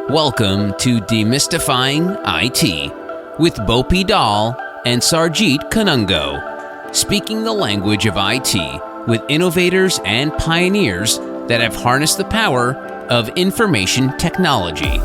Welcome to Demystifying IT with Bopi Dal and Sarjeet Kanungo, speaking the language of IT with innovators and pioneers that have harnessed the power of information technology.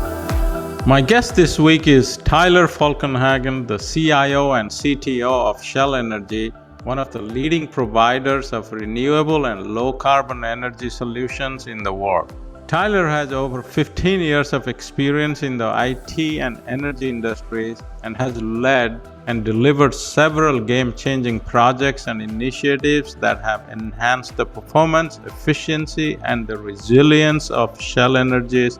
My guest this week is Tyler Falkenhagen, the CIO and CTO of Shell Energy, one of the leading providers of renewable and low-carbon energy solutions in the world. Tyler has over 15 years of experience in the IT and energy industries and has led and delivered several game-changing projects and initiatives that have enhanced the performance, efficiency, and the resilience of Shell Energy's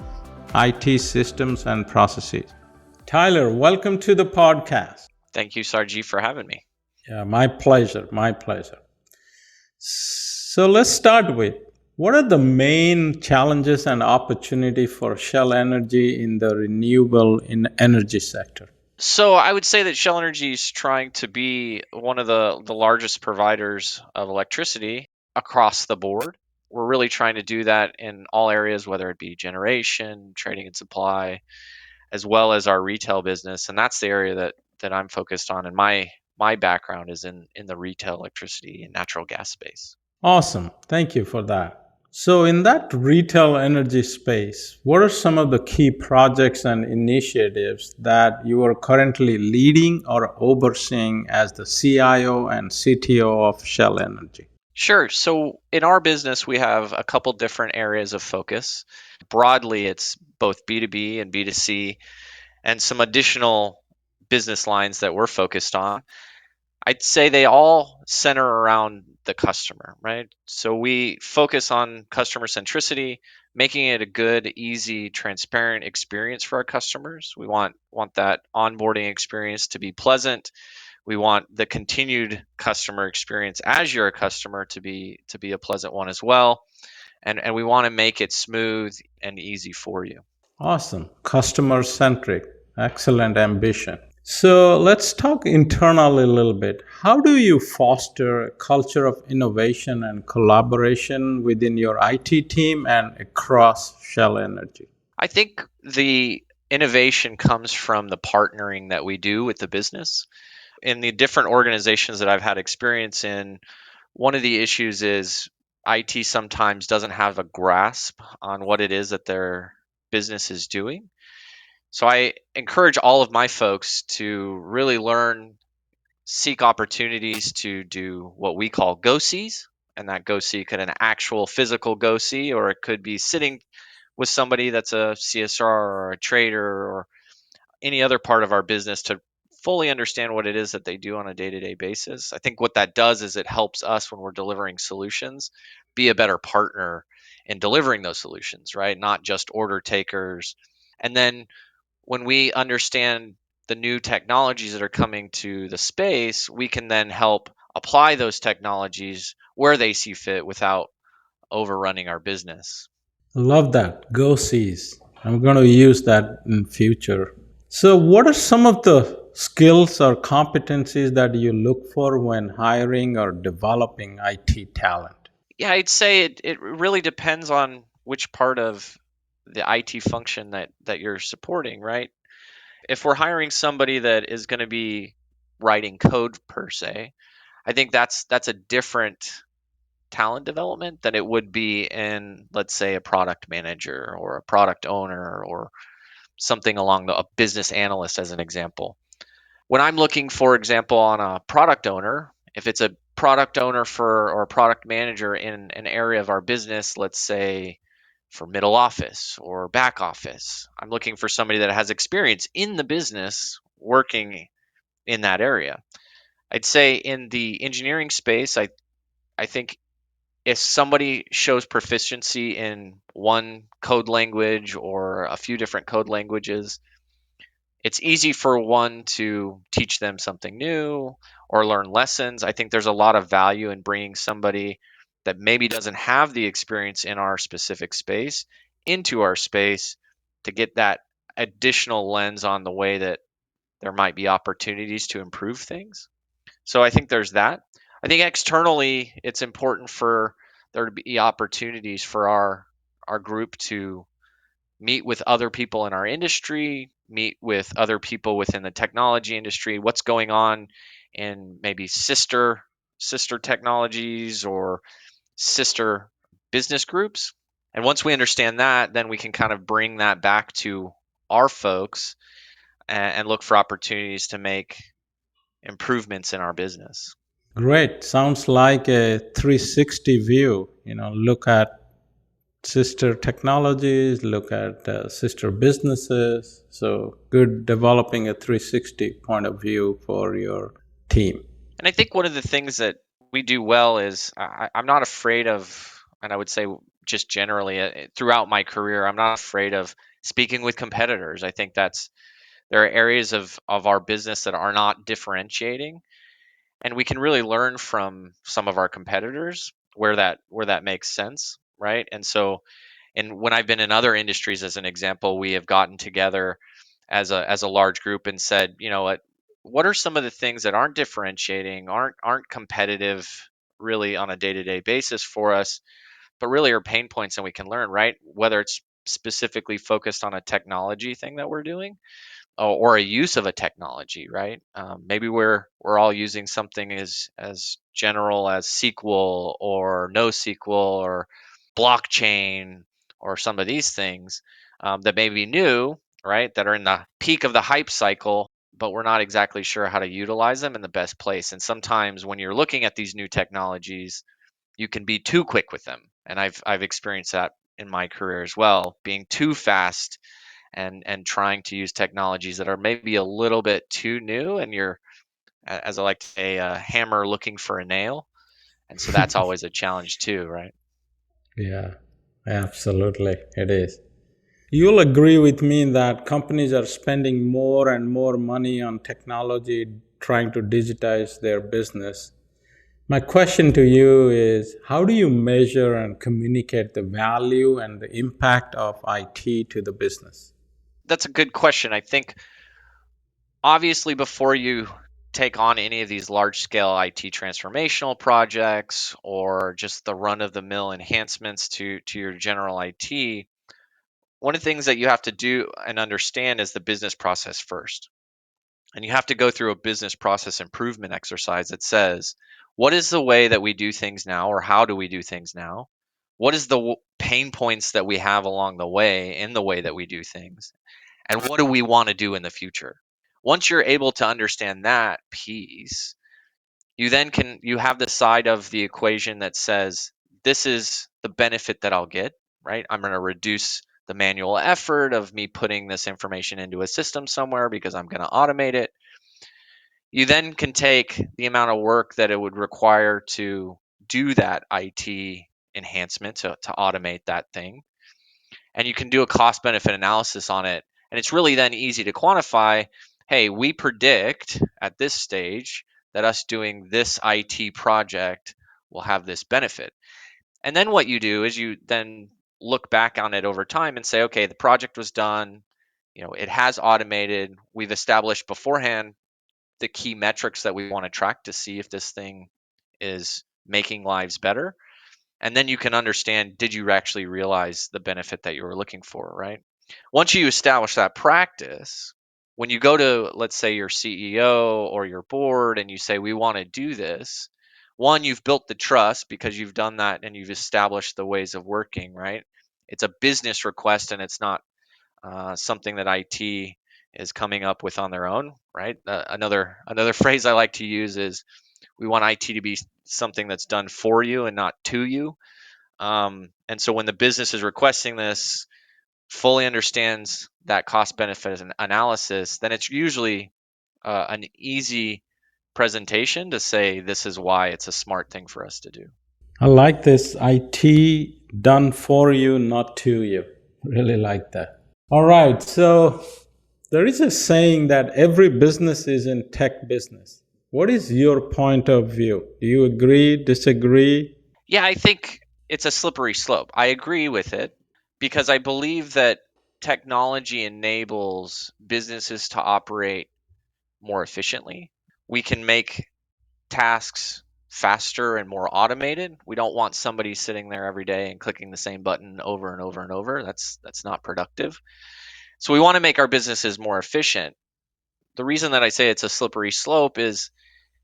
IT systems and processes. Tyler, welcome to the podcast. Thank you, Sarjeet, for having me. Yeah, my pleasure. So let's start with, what are the main challenges and opportunity for Shell Energy in the renewable energy sector? So I would say that Shell Energy is trying to be one of the largest providers of electricity across the board. We're really trying to do that in all areas, whether it be generation, trading and supply, as well as our retail business. And that's the area that I'm focused on. And my background is in the retail electricity and natural gas space. Awesome. Thank you for that. So in that retail energy space, what are some of the key projects and initiatives that you are currently leading or overseeing as the CIO and CTO of Shell Energy? Sure. So in our business, we have a couple different areas of focus. Broadly, it's both B2B and B2C, and some additional business lines that we're focused on. I'd say they all center around the customer, right? So we focus on customer centricity, making it a good, easy, transparent experience for our customers. We want that onboarding experience to be pleasant. We want the continued customer experience as you're a customer to be a pleasant one as well. And we want to make it smooth and easy for you. Awesome. Customer centric. Excellent ambition. So let's talk internally a little bit. How do you foster a culture of innovation and collaboration within your IT team and across Shell Energy? I think the innovation comes from the partnering that we do with the business. In the different organizations that I've had experience in, one of the issues is IT sometimes doesn't have a grasp on what it is that their business is doing. So I encourage all of my folks to really learn, seek opportunities to do what we call go-sees. And that go-see could an actual physical go-see, or it could be sitting with somebody that's a CSR or a trader or any other part of our business to fully understand what it is that they do on a day-to-day basis. I think what that does is it helps us when we're delivering solutions be a better partner in delivering those solutions, right? Not just order takers. And then when we understand the new technologies that are coming to the space, we can then help apply those technologies where they see fit without overrunning our business. Love that. Go Seas. I'm going to use that in future. So what are some of the skills or competencies that you look for when hiring or developing IT talent? Yeah, I'd say it really depends on which part of the IT function that you're supporting, right? If we're hiring somebody that is going to be writing code per se, I think that's a different talent development than it would be in, let's say, a product manager or a product owner or something along a business analyst as an example. When I'm looking, for example, on a product owner, if it's a product owner or a product manager in an area of our business, let's say for middle office or back office, I'm looking for somebody that has experience in the business working in that area. I'd say in the engineering space, I think if somebody shows proficiency in one code language or a few different code languages, it's easy for one to teach them something new or learn lessons. I think there's a lot of value in bringing somebody that maybe doesn't have the experience in our specific space into our space to get that additional lens on the way that there might be opportunities to improve things. So I think there's that. I think externally, it's important for there to be opportunities for our group to meet with other people in our industry, meet with other people within the technology industry, what's going on in maybe sister technologies or sister business groups. And once we understand that, then we can kind of bring that back to our folks and look for opportunities to make improvements in our business. Great. Sounds like a 360 view. Look at sister technologies, look at sister businesses. So good developing a 360 point of view for your team. And I think one of the things that we do well is I'm not afraid of, and I would say just generally throughout my career, I'm not afraid of speaking with competitors. I think there are areas of our business that are not differentiating, and we can really learn from some of our competitors where that makes sense, right? And so, and when I've been in other industries, as an example, we have gotten together as a large group and said, you know what are some of the things that aren't differentiating, aren't competitive really on a day-to-day basis for us, but really are pain points and we can learn, right? Whether it's specifically focused on a technology thing that we're doing, or a use of a technology, right? Maybe we're all using something as general as SQL or NoSQL or blockchain or some of these things that may be new, right? That are in the peak of the hype cycle, but we're not exactly sure how to utilize them in the best place. And sometimes when you're looking at these new technologies, you can be too quick with them. And I've experienced that in my career as well, being too fast and trying to use technologies that are maybe a little bit too new, and you're, as I like to say, a hammer looking for a nail. And so that's always a challenge too, right? Yeah, absolutely. It is. You'll agree with me that companies are spending more and more money on technology trying to digitize their business. My question to you is, how do you measure and communicate the value and the impact of IT to the business? That's a good question. I think obviously before you take on any of these large scale IT transformational projects or just the run of the mill enhancements to your general IT, one of the things that you have to do and understand is the business process first. And you have to go through a business process improvement exercise that says, what is the way that we do things now, or how do we do things now? What is the pain points that we have along the way in the way that we do things? And what do we want to do in the future? Once you're able to understand that piece, you have the side of the equation that says, this is the benefit that I'll get, right? I'm going to reduce the manual effort of me putting this information into a system somewhere because I'm going to automate it. You then can take the amount of work that it would require to do that IT enhancement to automate that thing, and you can do a cost benefit analysis on it. And it's really then easy to quantify, hey, we predict at this stage that us doing this IT project will have this benefit. And then what you do is you then look back on it over time and say, okay, the project was done, it has automated, we've established beforehand the key metrics that we want to track to see if this thing is making lives better. And then you can understand, did you actually realize the benefit that you were looking for, right? Once you establish that practice, when you go to, let's say, your CEO or your board and you say, we want to do this, one, you've built the trust because you've done that and you've established the ways of working, right? It's a business request and it's not something that IT is coming up with on their own, right? Another phrase I like to use is, we want IT to be something that's done for you and not to you. And so when the business is requesting this, fully understands that cost benefit analysis, then it's usually an easy presentation to say this is why it's a smart thing for us to do. I like this IT done for you, not to you. Really like that. All right. So there is a saying that every business is in tech business. What is your point of view? Do you agree, disagree? Yeah, I think it's a slippery slope. I agree with it because I believe that technology enables businesses to operate more efficiently. We can make tasks faster and more automated. We don't want somebody sitting there every day and clicking the same button over and over and over. That's not productive. So we want to make our businesses more efficient. The reason that I say it's a slippery slope is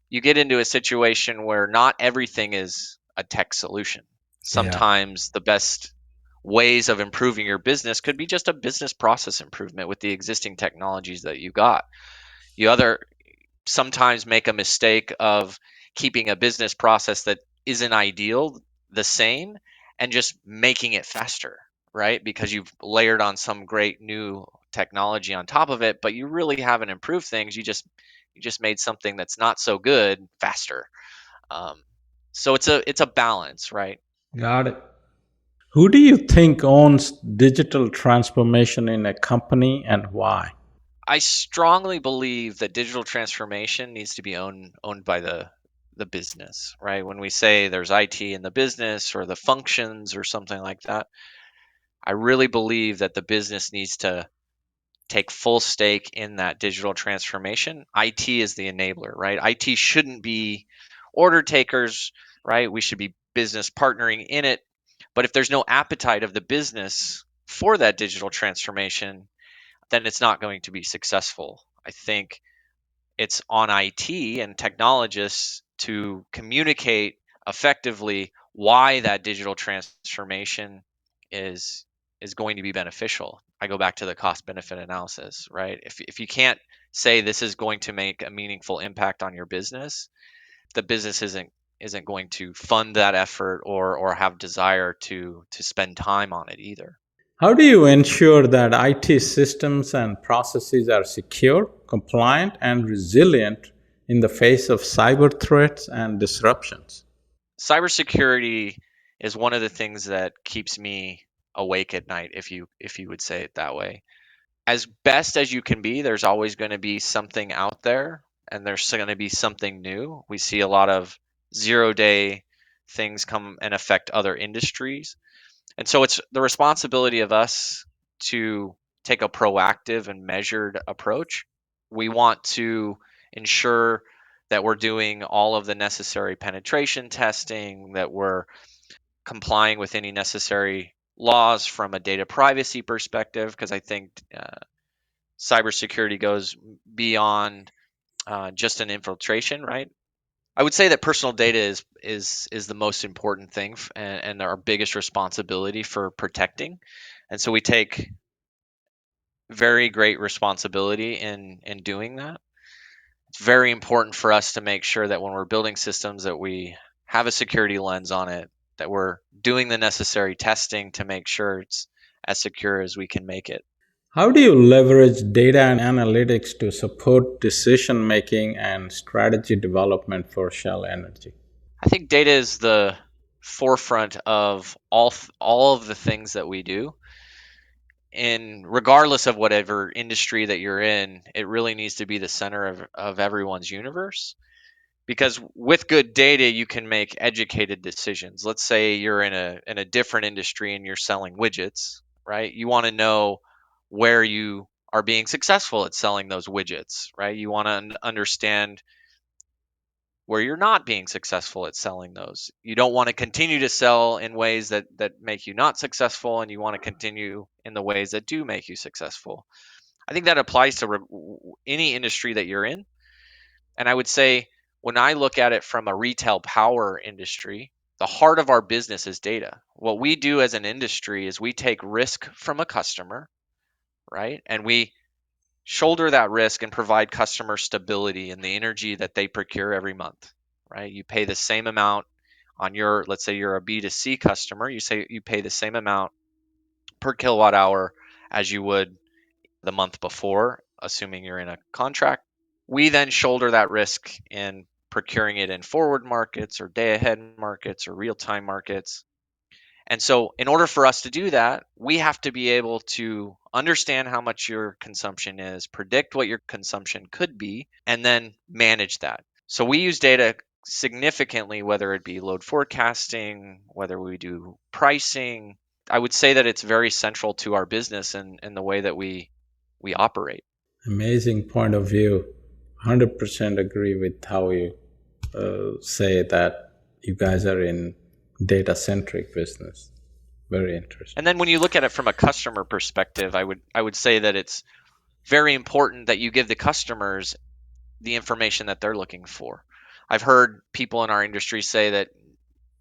you get into a situation where not everything is a tech solution. Yeah. Sometimes the best ways of improving your business could be just a business process improvement with the existing technologies that you got. You other sometimes make a mistake of keeping a business process that isn't ideal the same and just making it faster, right? Because you've layered on some great new technology on top of it, but you really haven't improved things. You just made something that's not so good faster. Um, so it's a balance, right? Got it. Who do you think owns digital transformation in a company and why? I strongly believe that digital transformation needs to be owned by the business, right? When we say there's IT in the business or the functions or something like that, I really believe that the business needs to take full stake in that digital transformation. IT is the enabler, right? IT shouldn't be order takers, right? We should be business partnering in it. But if there's no appetite of the business for that digital transformation, then it's not going to be successful. I think it's on IT and technologists to communicate effectively why that digital transformation is is going to be beneficial. I go back to the cost benefit analysis, right? If you can't say this is going to make a meaningful impact on your business, the business isn't going to fund that effort or have desire to spend time on it either. How do you ensure that IT systems and processes are secure, compliant, and resilient in the face of cyber threats and disruptions? Cybersecurity is one of the things that keeps me awake at night, if you would say it that way. As best as you can be, there's always going to be something out there and there's going to be something new. We see a lot of 0-day things come and affect other industries. And so it's the responsibility of us to take a proactive and measured approach. We want to ensure that we're doing all of the necessary penetration testing, that we're complying with any necessary laws from a data privacy perspective, because I think cybersecurity goes beyond just an infiltration, right? I would say that personal data is the most important thing and our biggest responsibility for protecting. And so we take very great responsibility in doing that. It's very important for us to make sure that when we're building systems that we have a security lens on it, that we're doing the necessary testing to make sure it's as secure as we can make it. How do you leverage data and analytics to support decision making and strategy development for Shell Energy? I think data is the forefront of all of the things that we do. And regardless of whatever industry that you're in, it really needs to be the center of everyone's universe. Because with good data, you can make educated decisions. Let's say you're in a different industry and you're selling widgets, right? You want to know where you are being successful at selling those widgets, right? You want to understand where you're not being successful at selling those. You don't want to continue to sell in ways that make you not successful, and you want to continue in the ways that do make you successful. I think that applies to any industry that you're in. And I would say when I look at it from a retail power industry, the heart of our business is data. What we do as an industry is we take risk from a customer, right? And we shoulder that risk and provide customer stability in the energy that they procure every month, right? You pay the same amount on your, let's say you're a B2C customer, you pay the same amount per kilowatt hour as you would the month before, assuming you're in a contract. We then shoulder that risk in procuring it in forward markets or day ahead markets or real time markets. And so, in order for us to do that, we have to be able to understand how much your consumption is, predict what your consumption could be, and then manage that. So, we use data significantly, whether it be load forecasting, whether we do pricing. I would say that it's very central to our business and the way that we operate. Amazing point of view. 100% agree with how you say that you guys are in data-centric business. Very interesting. And then when you look at it from a customer perspective, I would say that it's very important that you give the customers the information that they're looking for. I've heard people in our industry say that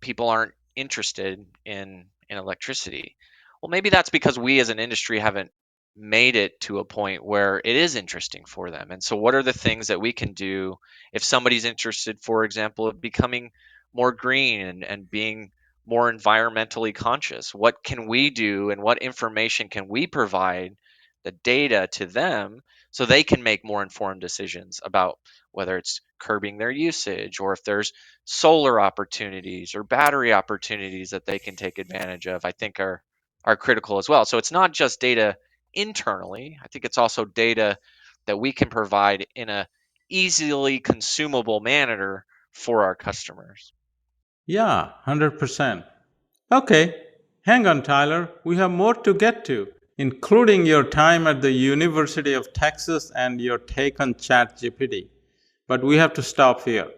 people aren't interested in electricity. Well, maybe that's because we as an industry haven't made it to a point where it is interesting for them. And so what are the things that we can do if somebody's interested, for example, of becoming more green and being more environmentally conscious? What can we do and what information can we provide the data to them so they can make more informed decisions about whether it's curbing their usage or if there's solar opportunities or battery opportunities that they can take advantage of, I think are critical as well. So it's not just data internally. I think it's also data that we can provide in a easily consumable manner for our customers. Yeah, 100%. Okay, hang on, Tyler. We have more to get to, including your time at the University of Texas and your take on ChatGPT. But we have to stop here.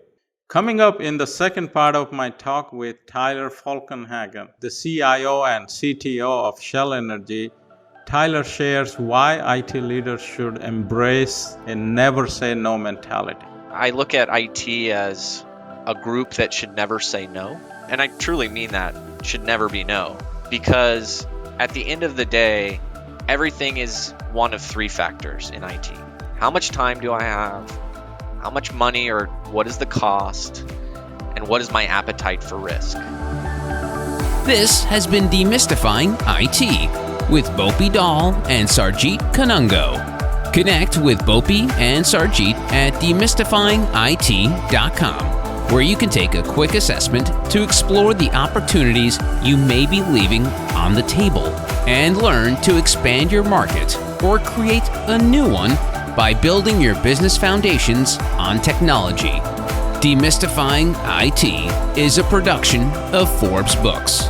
Coming up in the second part of my talk with Tyler Falkenhagen, the CIO and CTO of Shell Energy, Tyler shares why IT leaders should embrace a never say no mentality. I look at IT as a group that should never say no. And I truly mean that, should never be no. Because at the end of the day, everything is one of three factors in IT. How much time do I have? How much money or what is the cost? And what is my appetite for risk? This has been Demystifying IT with Bopi Dal and Sarjeet Kanungo. Connect with Bopi and Sarjeet at demystifyingit.com, where you can take a quick assessment to explore the opportunities you may be leaving on the table and learn to expand your market or create a new one by building your business foundations on technology. Demystifying IT is a production of Forbes Books.